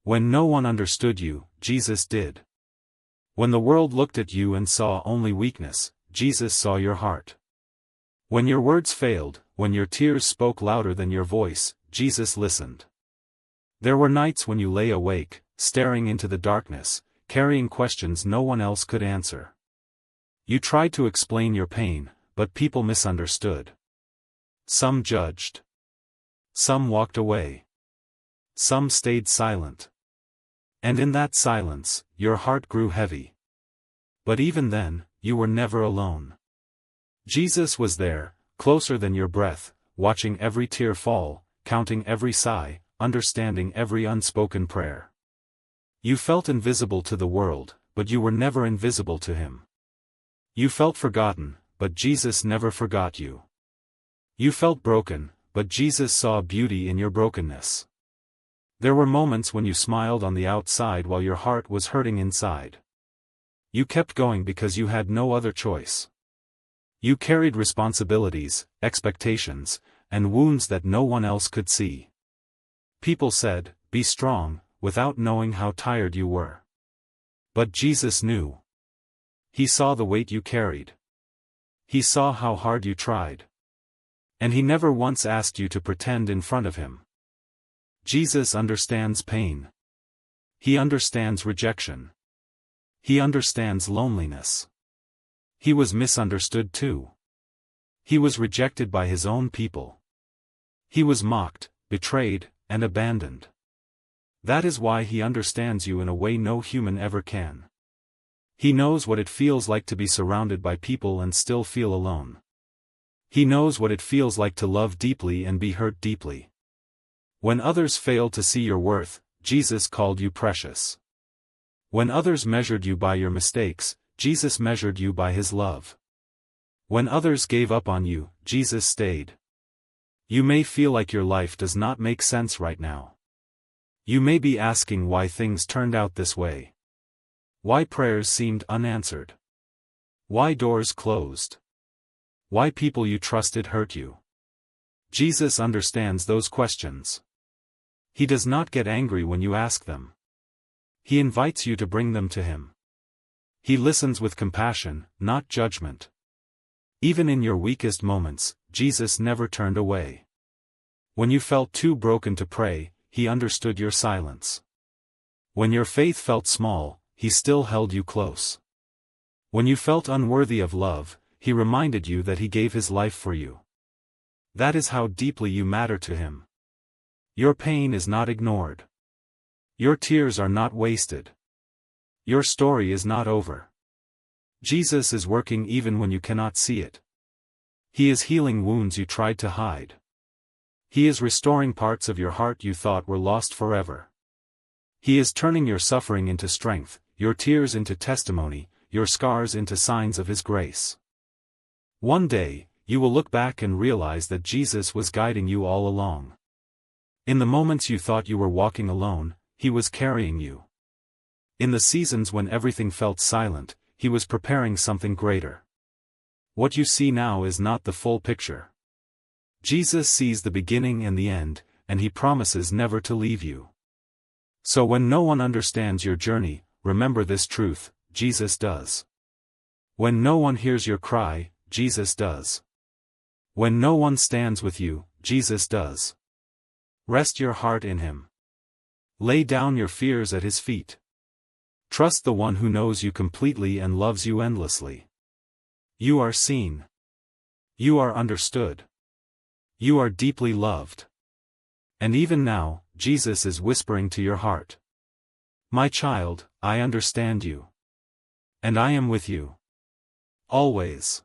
When no one understood you, Jesus did. When the world looked at you and saw only weakness, Jesus saw your heart. When your words failed, when your tears spoke louder than your voice, Jesus listened. There were nights when you lay awake, staring into the darkness, carrying questions no one else could answer. You tried to explain your pain, but people misunderstood. Some judged. Some walked away. Some stayed silent. And in that silence, your heart grew heavy. But even then, you were never alone. Jesus was there, closer than your breath, watching every tear fall, counting every sigh, understanding every unspoken prayer. You felt invisible to the world, but you were never invisible to him. You felt forgotten, but Jesus never forgot you. You felt broken, but Jesus saw beauty in your brokenness. There were moments when you smiled on the outside while your heart was hurting inside. You kept going because you had no other choice. You carried responsibilities, expectations, and wounds that no one else could see. People said, "Be strong," without knowing how tired you were. But Jesus knew. He saw the weight you carried. He saw how hard you tried. And he never once asked you to pretend in front of him. Jesus understands pain. He understands rejection. He understands loneliness. He was misunderstood too. He was rejected by his own people. He was mocked, betrayed, and abandoned. That is why he understands you in a way no human ever can. He knows what it feels like to be surrounded by people and still feel alone. He knows what it feels like to love deeply and be hurt deeply. When others failed to see your worth, Jesus called you precious. When others measured you by your mistakes, Jesus measured you by his love. When others gave up on you, Jesus stayed. You may feel like your life does not make sense right now. You may be asking why things turned out this way. Why prayers seemed unanswered. Why doors closed. Why people you trusted hurt you. Jesus understands those questions. He does not get angry when you ask them. He invites you to bring them to him. He listens with compassion, not judgment. Even in your weakest moments, Jesus never turned away. When you felt too broken to pray, he understood your silence. When your faith felt small, he still held you close. When you felt unworthy of love, he reminded you that he gave his life for you. That is how deeply you matter to him. Your pain is not ignored. Your tears are not wasted. Your story is not over. Jesus is working even when you cannot see it. He is healing wounds you tried to hide. He is restoring parts of your heart you thought were lost forever. He is turning your suffering into strength, your tears into testimony, your scars into signs of his grace. One day, you will look back and realize that Jesus was guiding you all along. In the moments you thought you were walking alone, he was carrying you. In the seasons when everything felt silent, he was preparing something greater. What you see now is not the full picture. Jesus sees the beginning and the end, and he promises never to leave you. So when no one understands your journey, remember this truth: Jesus does. When no one hears your cry, Jesus does. When no one stands with you, Jesus does. Rest your heart in him. Lay down your fears at his feet. Trust the one who knows you completely and loves you endlessly. You are seen. You are understood. You are deeply loved. And even now, Jesus is whispering to your heart. My child, I understand you. And I am with you. Always.